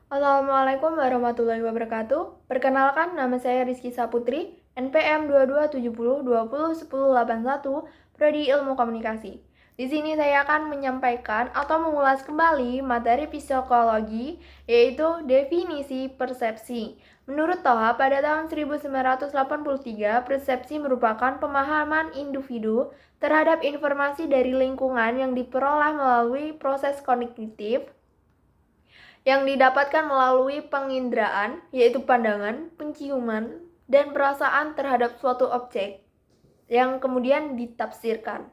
Assalamualaikum warahmatullahi wabarakatuh. Perkenalkan, nama saya Rizky Saputri, NPM 2270201081, Prodi Ilmu Komunikasi. Di sini saya akan menyampaikan atau mengulas kembali materi psikologi, yaitu definisi persepsi. Menurut Toha, pada tahun 1983, persepsi merupakan pemahaman individu terhadap informasi dari lingkungan yang diperoleh melalui proses kognitif yang didapatkan melalui penginderaan, yaitu pandangan, penciuman, dan perasaan terhadap suatu objek yang kemudian ditafsirkan.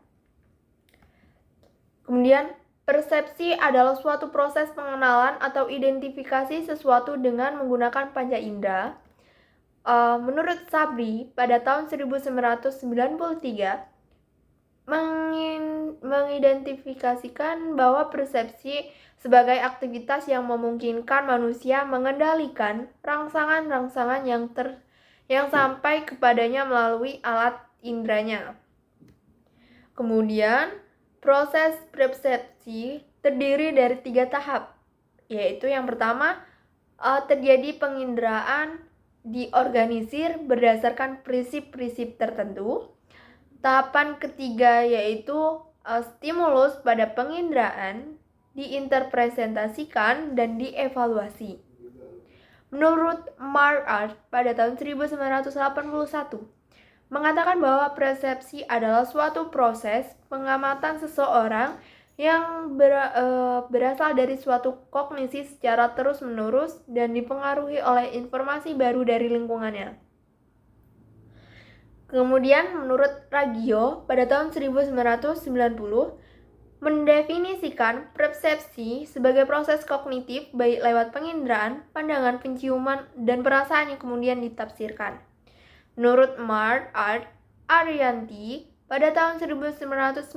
Kemudian, persepsi adalah suatu proses pengenalan atau identifikasi sesuatu dengan menggunakan panca indera. Menurut Sabri, pada tahun 1993, mengidentifikasikan bahwa persepsi sebagai aktivitas yang memungkinkan manusia mengendalikan rangsangan-rangsangan yang sampai kepadanya melalui alat inderanya. Kemudian, proses persepsi terdiri dari 3 tahap, yaitu yang pertama, terjadi penginderaan diorganisir berdasarkan prinsip-prinsip tertentu. Tahapan ketiga yaitu stimulus pada penginderaan diinterpresentasikan dan dievaluasi. Menurut Marart pada tahun 1981 mengatakan bahwa persepsi adalah suatu proses pengamatan seseorang yang berasal dari suatu kognisi secara terus-menerus dan dipengaruhi oleh informasi baru dari lingkungannya. Kemudian menurut Raggio pada tahun 1990 mendefinisikan persepsi sebagai proses kognitif baik lewat penginderaan, pandangan, penciuman, dan perasaan yang kemudian ditafsirkan. Menurut Mart Arianti pada tahun 1995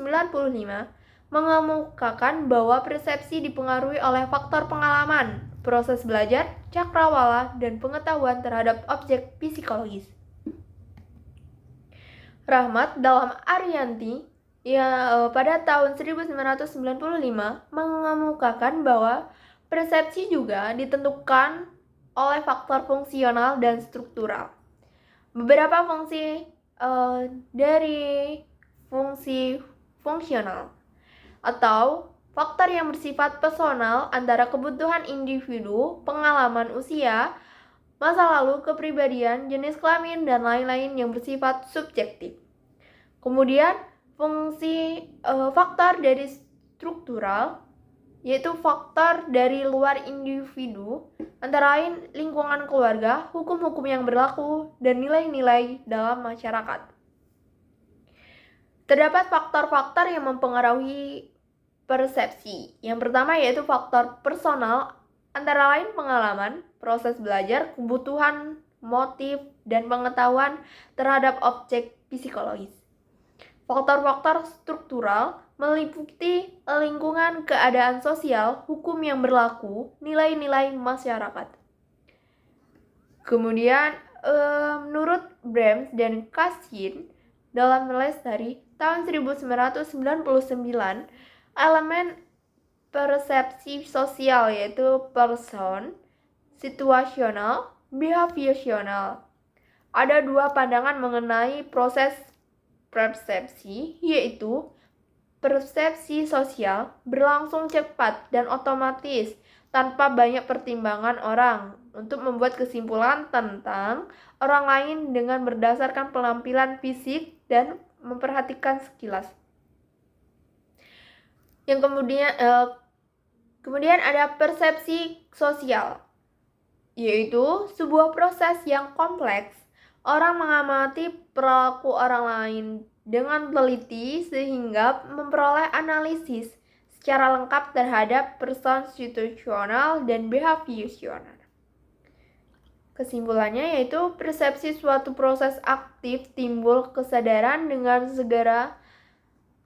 mengemukakan bahwa persepsi dipengaruhi oleh faktor pengalaman, proses belajar, cakrawala, dan pengetahuan terhadap objek psikologis. Rahmat dalam Arianti pada tahun 1995 mengemukakan bahwa persepsi juga ditentukan oleh faktor fungsional dan struktural. Beberapa fungsi dari fungsi fungsional atau faktor yang bersifat personal antara kebutuhan individu, pengalaman usia, masa lalu, kepribadian, jenis kelamin, dan lain-lain yang bersifat subjektif. Kemudian fungsi faktor dari struktural yaitu faktor dari luar individu, antara lain lingkungan keluarga, hukum-hukum yang berlaku, dan nilai-nilai dalam masyarakat. Terdapat faktor-faktor yang mempengaruhi persepsi. Yang pertama yaitu faktor personal, antara lain pengalaman, proses belajar, kebutuhan, motif, dan pengetahuan terhadap objek psikologis. Faktor-faktor struktural meliputi lingkungan, keadaan sosial, hukum yang berlaku, nilai-nilai masyarakat. Kemudian, menurut Brems dan Kassin dalam Lestari tahun 1999, elemen persepsi sosial yaitu person, situasional, behavioral. Ada 2 pandangan mengenai proses persepsi, yaitu persepsi sosial berlangsung cepat dan otomatis tanpa banyak pertimbangan orang untuk membuat kesimpulan tentang orang lain dengan berdasarkan penampilan fisik dan memperhatikan sekilas. Yang kemudian ada persepsi sosial, yaitu sebuah proses yang kompleks. Orang mengamati perilaku orang lain dengan teliti sehingga memperoleh analisis secara lengkap terhadap person situasional dan behavioral. Kesimpulannya yaitu persepsi suatu proses aktif timbul kesadaran dengan segera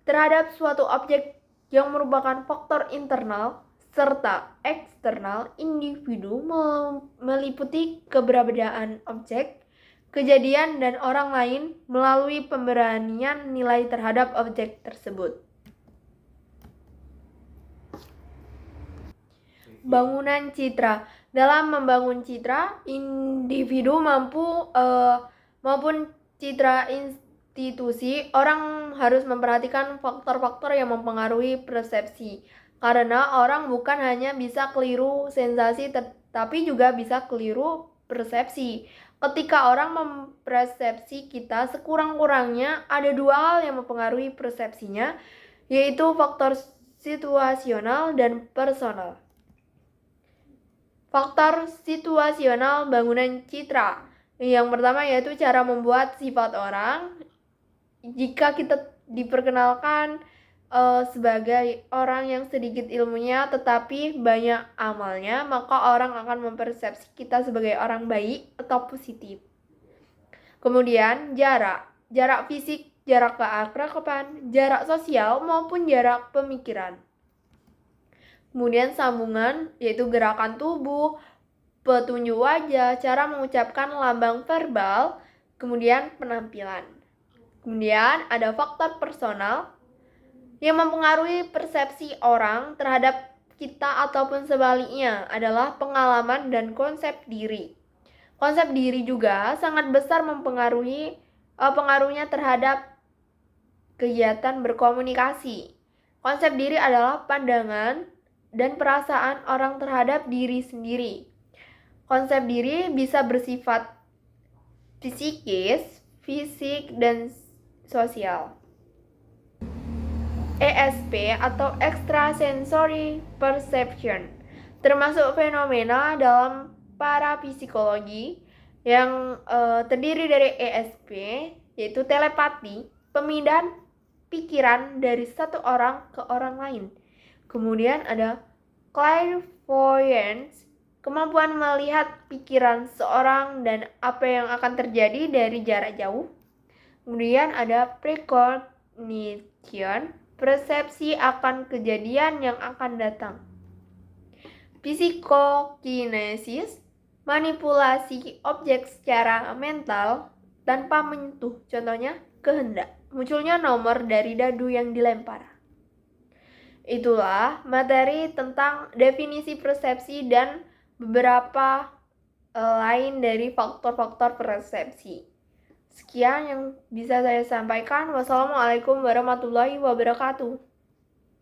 terhadap suatu objek yang merupakan faktor internal serta eksternal individu meliputi keberadaan objek, kejadian, dan orang lain melalui pemberanian nilai terhadap objek tersebut. Bangunan citra. Dalam membangun citra individu maupun citra institusi, orang harus memperhatikan faktor-faktor yang mempengaruhi persepsi. Karena orang bukan hanya bisa keliru sensasi, tetapi juga bisa keliru persepsi. Ketika orang mempersepsi kita, sekurang-kurangnya ada dua hal yang mempengaruhi persepsinya, yaitu faktor situasional dan personal. Faktor situasional bangunan citra. Yang pertama yaitu cara membuat sifat orang. Jika kita diperkenalkan sebagai orang yang sedikit ilmunya tetapi banyak amalnya, maka orang akan mempersepsi kita sebagai orang baik atau positif. Kemudian jarak fisik, jarak keakraban, jarak sosial maupun jarak pemikiran. Kemudian sambungan yaitu gerakan tubuh, petunjuk wajah, cara mengucapkan lambang verbal, kemudian penampilan. Kemudian ada faktor personal yang mempengaruhi persepsi orang terhadap kita ataupun sebaliknya adalah pengalaman dan konsep diri. Konsep diri juga sangat besar mempengaruhi pengaruhnya terhadap kegiatan berkomunikasi. Konsep diri adalah pandangan dan perasaan orang terhadap diri sendiri. Konsep diri bisa bersifat psikis, fisik, dan sosial. ESP atau extrasensory perception termasuk fenomena dalam parapsikologi yang terdiri dari ESP yaitu telepati, pemindahan pikiran dari satu orang ke orang lain. Kemudian ada clairvoyance, kemampuan melihat pikiran seorang dan apa yang akan terjadi dari jarak jauh. Kemudian ada precognition, persepsi akan kejadian yang akan datang. Psikokinesis, manipulasi objek secara mental tanpa menyentuh, contohnya kehendak. Munculnya nomor dari dadu yang dilempar. Itulah materi tentang definisi persepsi dan beberapa lain dari faktor-faktor persepsi. Sekian yang bisa saya sampaikan. Wassalamualaikum warahmatullahi wabarakatuh.